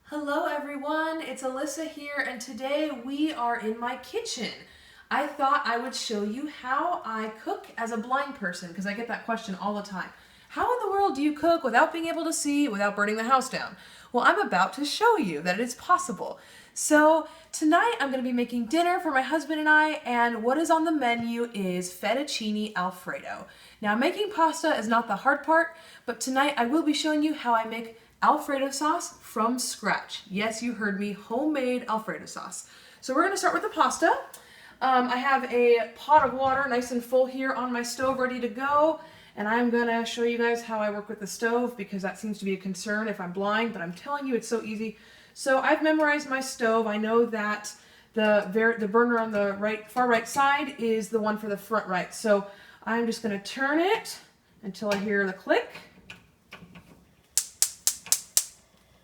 Hello everyone, it's Alyssa here and today we are in my kitchen. I thought I would show you how I cook as a blind person because I get that question all the time. How in the world do you cook without being able to see, without burning the house down? Well, I'm about to show you that it is possible. So tonight I'm going to be making dinner for my husband and I, and what is on the menu is fettuccine Alfredo. Now making pasta is not the hard part, but tonight I will be showing you how I make Alfredo sauce from scratch. Yes, you heard me, homemade Alfredo sauce. So we're gonna start with the pasta. I have a pot of water nice and full here on my stove ready to go. And I'm gonna show you guys how I work with the stove because that seems to be a concern if I'm blind, but I'm telling you it's so easy. So I've memorized my stove. I know that the burner on the far right side is the one for the front right. So I'm just gonna turn it until I hear the click.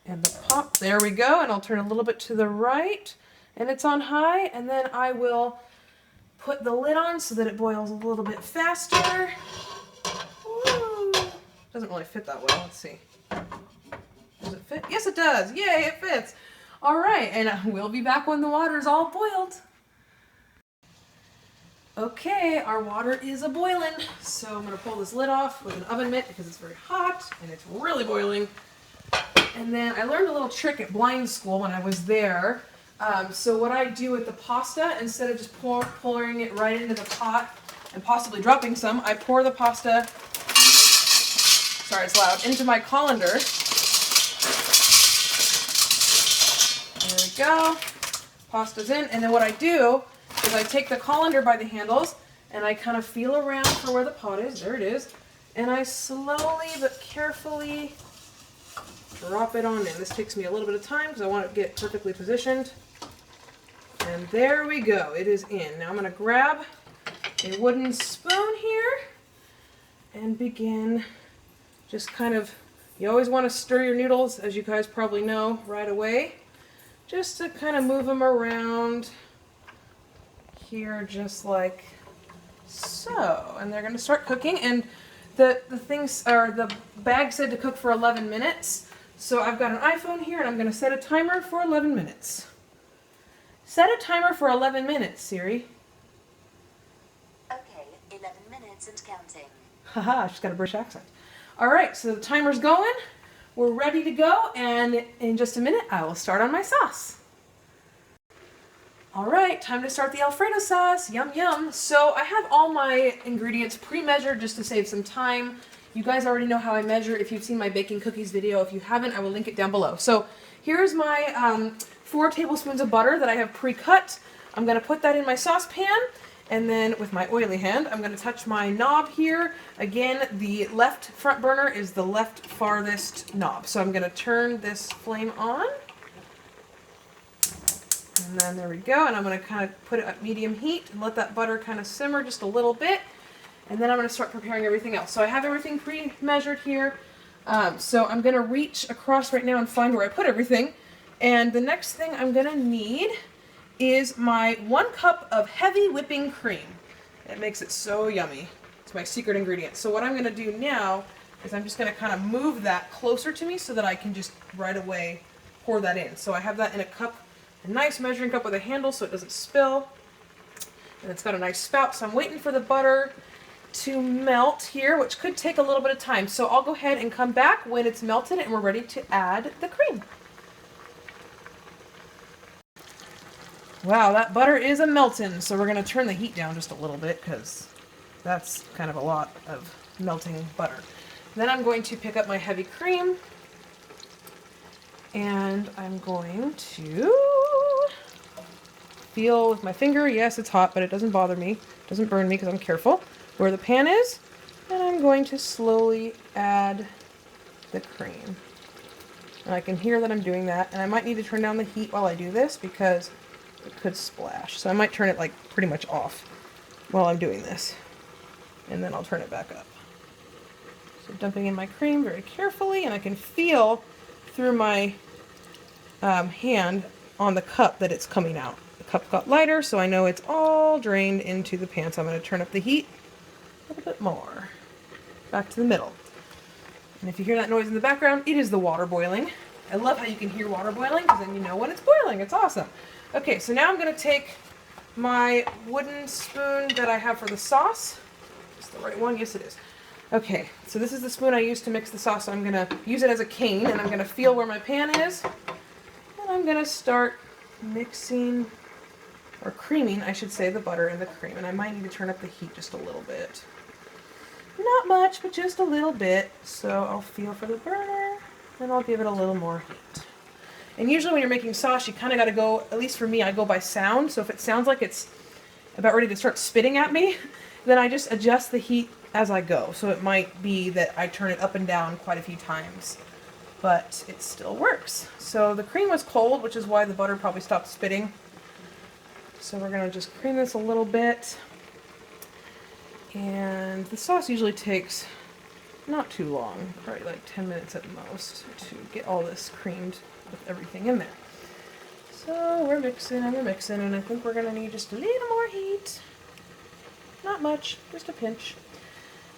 And the pop, there we go, and I'll turn a little bit to the right, and it's on high, and then I will put the lid on so that it boils a little bit faster. Woo. Doesn't really fit that well, let's see. Does it fit? Yes, it does. Yay, it fits. All right, and we'll be back when the water's all boiled. Okay, our water is a-boiling, so I'm gonna pull this lid off with an oven mitt because it's very hot, and it's really boiling. And then I learned a little trick at blind school when I was there. So what I do with the pasta, instead of just pouring it right into the pot and possibly dropping some, I pour the pasta, sorry it's loud, into my colander. There we go. Pasta's in. And then what I do is I take the colander by the handles and I kind of feel around for where the pot is. There it is. And I slowly but carefully drop it on in. This takes me a little bit of time because I want it to get perfectly positioned. And there we go. It is in. Now I'm going to grab a wooden spoon here and begin just kind of, you always want to stir your noodles, as you guys probably know, right away. Just to kind of move them around here just like so. And they're going to start cooking. And the bag said to cook for 11 minutes. So I've got an iPhone here and I'm going to set a timer for 11 minutes. Set a timer for 11 minutes, Siri. Okay, 11 minutes and counting. Haha, she's got a British accent. Alright, so the timer's going. We're ready to go, and in just a minute I will start on my sauce. Alright, time to start the Alfredo sauce. Yum yum. So I have all my ingredients pre-measured just to save some time. You guys already know how I measure if you've seen my baking cookies video. If you haven't, I will link it down below. So here's my 4 tablespoons of butter that I have pre-cut. I'm going to put that in my saucepan, and then with my oily hand, I'm going to touch my knob here. Again, the left front burner is the left farthest knob. So I'm going to turn this flame on. And then there we go. And I'm going to kind of put it at medium heat and let that butter kind of simmer just a little bit. And then I'm going to start preparing everything else. So I have everything pre-measured here. So I'm going to reach across right now and find where I put everything. And the next thing I'm going to need is my 1 cup of heavy whipping cream. It makes it so yummy. It's my secret ingredient. So what I'm going to do now is I'm just going to kind of move that closer to me so that I can just right away pour that in. So I have that in a cup, a nice measuring cup with a handle so it doesn't spill. And it's got a nice spout. So I'm waiting for the butter to melt here, which could take a little bit of time. So I'll go ahead and come back when it's melted and we're ready to add the cream. Wow, that butter is a-melting. So we're going to turn the heat down just a little bit because that's kind of a lot of melting butter. Then I'm going to pick up my heavy cream and I'm going to feel with my finger. Yes, it's hot, but it doesn't bother me. It doesn't burn me because I'm careful where the pan is, and I'm going to slowly add the cream. And I can hear that I'm doing that, and I might need to turn down the heat while I do this because it could splash. So I might turn it like pretty much off while I'm doing this, and then I'll turn it back up. So dumping in my cream very carefully, and I can feel through my hand on the cup that it's coming out. The cup got lighter, so I know it's all drained into the pan. So I'm going to turn up the heat a little bit more, back to the middle. And if you hear that noise in the background, it is the water boiling. I love how you can hear water boiling because then you know when it's boiling. It's awesome. Okay, so now I'm going to take my wooden spoon that I have for the sauce. Is the right one? Yes, it is. Okay, so this is the spoon I use to mix the sauce. So I'm going to use it as a cane, and I'm going to feel where my pan is. And I'm going to start mixing, or creaming, I should say, the butter and the cream. And I might need to turn up the heat just a little bit. Not much, but just a little bit. So I'll feel for the burner, and I'll give it a little more heat. And usually when you're making sauce, you kind of got to go, at least for me, I go by sound. So if it sounds like it's about ready to start spitting at me, then I just adjust the heat as I go. So it might be that I turn it up and down quite a few times, but it still works. So the cream was cold, which is why the butter probably stopped spitting. So we're going to just cream this a little bit. And the sauce usually takes not too long, probably like 10 minutes at most, to get all this creamed with everything in there. So we're mixing, and I think we're going to need just a little more heat. Not much, just a pinch.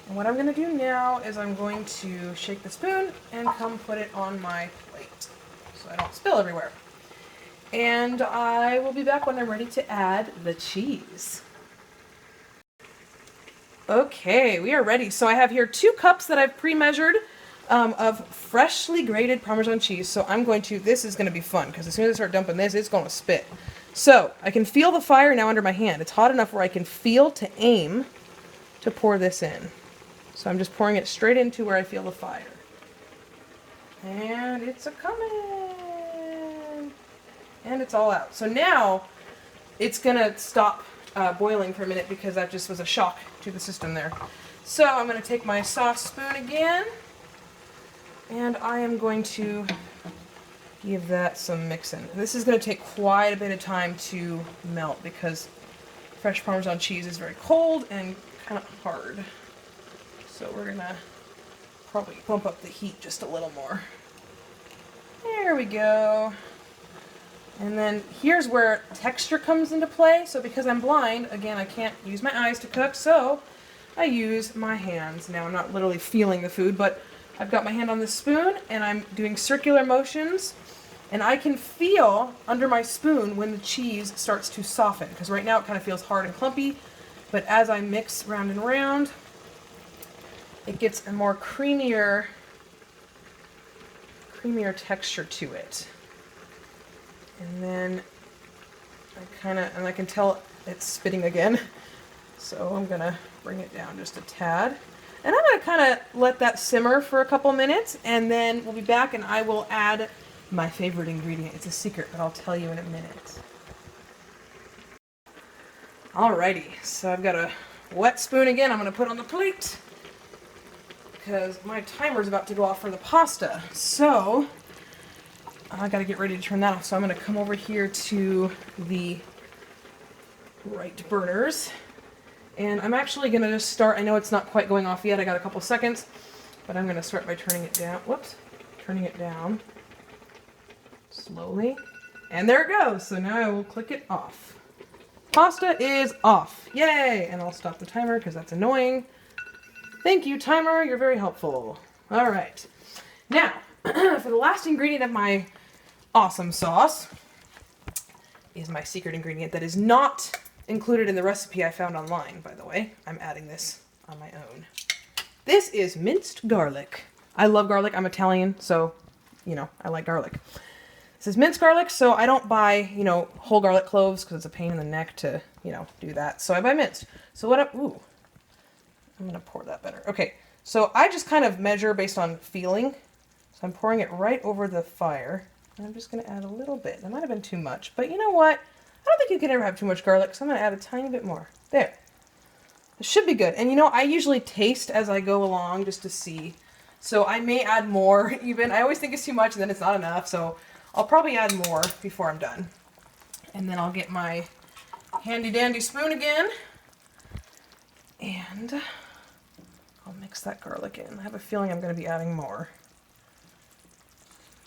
And what I'm going to do now is I'm going to shake the spoon and come put it on my plate so I don't spill everywhere. And I will be back when I'm ready to add the cheese. Okay, we are ready. So I have here 2 cups that I've pre-measured of freshly grated Parmesan cheese. So I'm going to, this is going to be fun because as soon as I start dumping this, it's going to spit. So I can feel the fire now under my hand. It's hot enough where I can feel to aim to pour this in. So I'm just pouring it straight into where I feel the fire. And it's a-coming. And it's all out. So now it's going to stop boiling for a minute because that just was a shock to the system there. So I'm going to take my sauce spoon again. And I am going to give that some mixing. This is going to take quite a bit of time to melt because fresh Parmesan cheese is very cold and kind of hard. So we're going to probably bump up the heat just a little more. There we go. And then here's where texture comes into play. So because I'm blind, again, I can't use my eyes to cook, so I use my hands. Now I'm not literally feeling the food, but I've got my hand on the spoon and I'm doing circular motions, and I can feel under my spoon when the cheese starts to soften, because right now it kind of feels hard and clumpy, but as I mix round and round, it gets a more creamier texture to it. And then I can tell it's spitting again. So I'm gonna bring it down just a tad. And I'm gonna kind of let that simmer for a couple minutes, and then we'll be back and I will add my favorite ingredient. It's a secret, but I'll tell you in a minute. Alrighty, so I've got a wet spoon again I'm gonna put on the plate because my timer's about to go off for the pasta. So I gotta get ready to turn that off. So I'm gonna come over here to the right burners. And I'm actually gonna just start, I know it's not quite going off yet, I got a couple seconds, but I'm gonna start by turning it down. Whoops, turning it down slowly. And there it goes. So now I will click it off. Pasta is off. Yay! And I'll stop the timer because that's annoying. Thank you, timer. You're very helpful. All right. Now, for the last ingredient of my awesome sauce is my secret ingredient that is not included in the recipe I found online, by the way. I'm adding this on my own. This is minced garlic. I love garlic. I'm Italian, so, I like garlic. This is minced garlic, so I don't buy, whole garlic cloves because it's a pain in the neck to, do that. So I buy minced. So I'm going to pour that better. Okay, so I just kind of measure based on feeling. So I'm pouring it right over the fire. And I'm just going to add a little bit. That might have been too much, but you know what? I don't think you can ever have too much garlic, so I'm going to add a tiny bit more. There. It should be good. And I usually taste as I go along just to see. So I may add more even. I always think it's too much and then it's not enough, so I'll probably add more before I'm done. And then I'll get my handy dandy spoon again. And I'll mix that garlic in. I have a feeling I'm going to be adding more.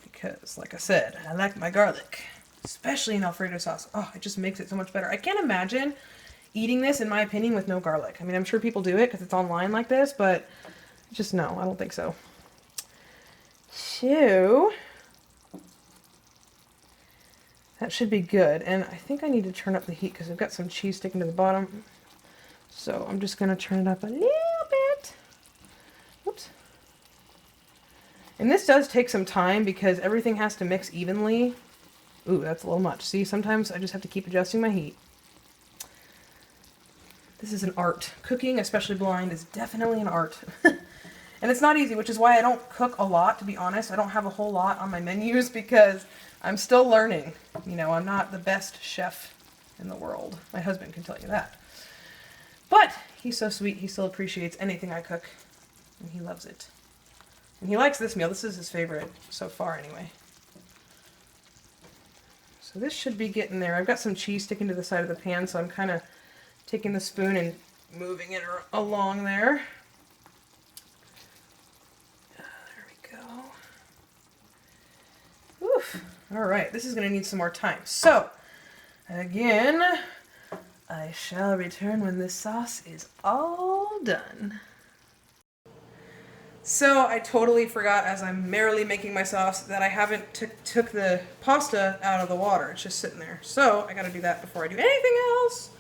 Because, like I said, I like my garlic. Especially in Alfredo sauce. Oh, it just makes it so much better. I can't imagine eating this, in my opinion, with no garlic. I mean, I'm sure people do it because it's online like this, but just no, I don't think so. So, That should be good. And I think I need to turn up the heat because I've got some cheese sticking to the bottom. So I'm just going to turn it up a little bit. Whoops. And this does take some time because everything has to mix evenly. Ooh, that's a little much. See, sometimes I just have to keep adjusting my heat. This is an art. Cooking, especially blind, is definitely an art. And it's not easy, which is why I don't cook a lot, to be honest. I don't have a whole lot on my menus because I'm still learning. You know, I'm not the best chef in the world. My husband can tell you that. But he's so sweet. He still appreciates anything I cook, and he loves it. And he likes this meal. This is his favorite so far, anyway. So this should be getting there. I've got some cheese sticking to the side of the pan, so I'm kind of taking the spoon and moving it along there. There we go. Oof. All right, this is going to need some more time. So, again, I shall return when this sauce is all done. So I totally forgot, as I'm merrily making my sauce, that I haven't took the pasta out of the water. It's just sitting there. So I got to do that before I do anything else.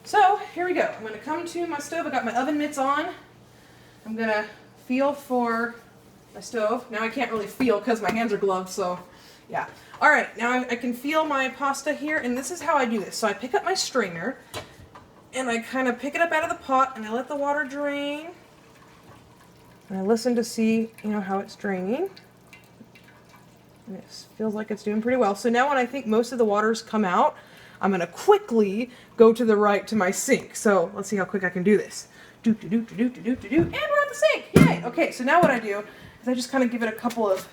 So here we go. I'm going to come to my stove. I got my oven mitts on. I'm going to feel for my stove. Now I can't really feel because my hands are gloved, so yeah. All right, now I can feel my pasta here, and this is how I do this. So I pick up my strainer, and I kind of pick it up out of the pot, and I let the water drain. And I listen to see, how it's draining. And it feels like it's doing pretty well. So now when I think most of the water's come out, I'm going to quickly go to the right to my sink. So let's see how quick I can do this. And we're at the sink. Yay! Okay, so now what I do is I just kind of give it a couple of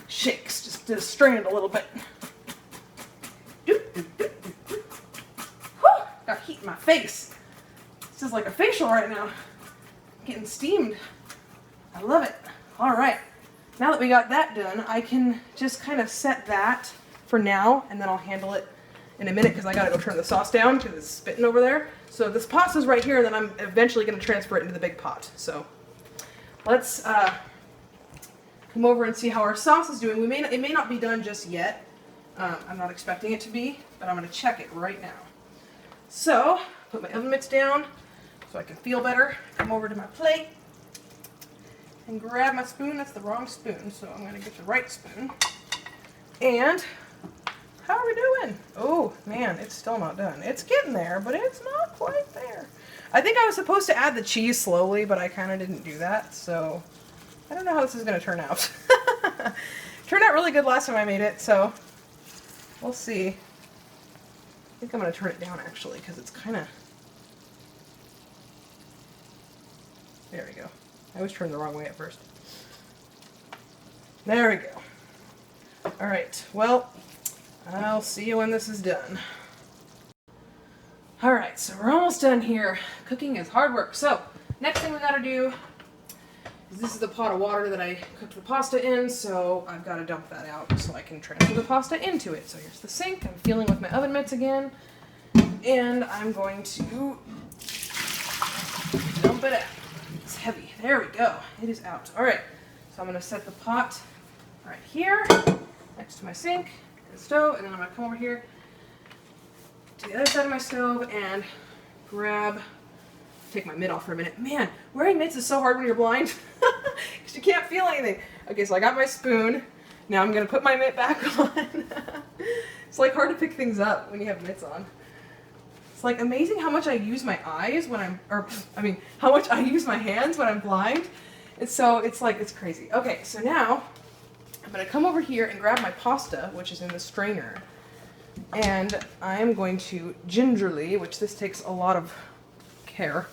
shakes just to strain it a little bit. Whew! Got heat in my face. This is like a facial right now. Getting steamed. I love it. All right. Now that we got that done, I can just kind of set that for now, and then I'll handle it in a minute because I got to go turn the sauce down because it's spitting over there. So this pasta's right here, and then I'm eventually going to transfer it into the big pot. So let's come over and see how our sauce is doing. It may not be done just yet. I'm not expecting it to be, but I'm going to check it right now. So put my oven mitts down so I can feel better. Come over to my plate and grab my spoon. That's the wrong spoon, so I'm going to get the right spoon. And how are we doing? Oh, man, it's still not done. It's getting there, but it's not quite there. I think I was supposed to add the cheese slowly, but I kind of didn't do that, so I don't know how this is going to turn out. Turned out really good last time I made it, so we'll see. I think I'm going to turn it down, actually, because it's kind of... There we go. I was turned the wrong way at first. There we go. All right, well, I'll see you when this is done. All right, so we're almost done here. Cooking is hard work. So, next thing we gotta do is this is the pot of water that I cooked the pasta in, so I've got to dump that out so I can transfer the pasta into it. So here's the sink. I'm feeling with my oven mitts again, and I'm going to dump it out. It's heavy. There we go. It is out. All right, so I'm going to set the pot right here next to my sink and stove, and then I'm going to come over here to the other side of my stove and take my mitt off for a minute. Man, wearing mitts is so hard when you're blind because you can't feel anything. Okay, so I got my spoon. Now I'm going to put my mitt back on. It's like hard to pick things up when you have mitts on. It's like amazing how much I use my eyes when how much I use my hands when I'm blind. And so it's crazy. Okay, so now I'm going to come over here and grab my pasta, which is in the strainer. And I'm going to gingerly, which this takes a lot of care,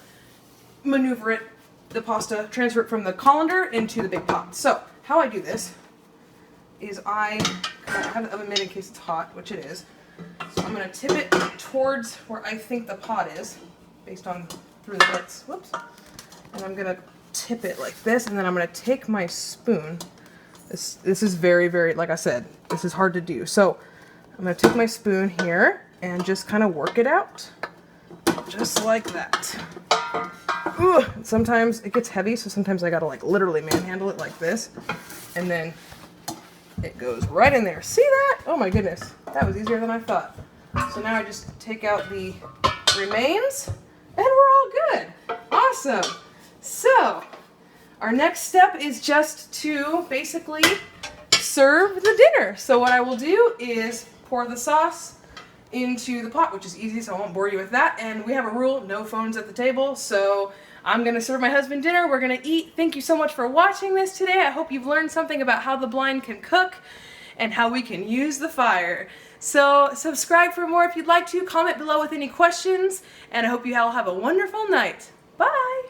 maneuver it, the pasta, transfer it from the colander into the big pot. So how I do this is I have the oven mitt in case it's hot, which it is. So I'm going to tip it towards where I think the pot is, based on through the mitts. Whoops. And I'm going to tip it like this, and then I'm going to take my spoon. This is very, very, like I said, this is hard to do. So I'm going to take my spoon here and just kind of work it out. Just like that. Ugh. Sometimes it gets heavy, so sometimes I gotta literally manhandle it like this, and then It goes right in there. See that? Oh my goodness. That was easier than I thought. So now I just take out the remains and we're all good. Awesome. So our next step is just to basically serve the dinner. So what I will do is pour the sauce into the pot, which is easy, so I won't bore you with that. And we have a rule, no phones at the table. So I'm gonna serve my husband dinner. We're gonna eat. Thank you so much for watching this today. I hope you've learned something about how the blind can cook and how we can use the fire. So subscribe for more if you'd like to. Comment below with any questions, and I hope you all have a wonderful night. Bye!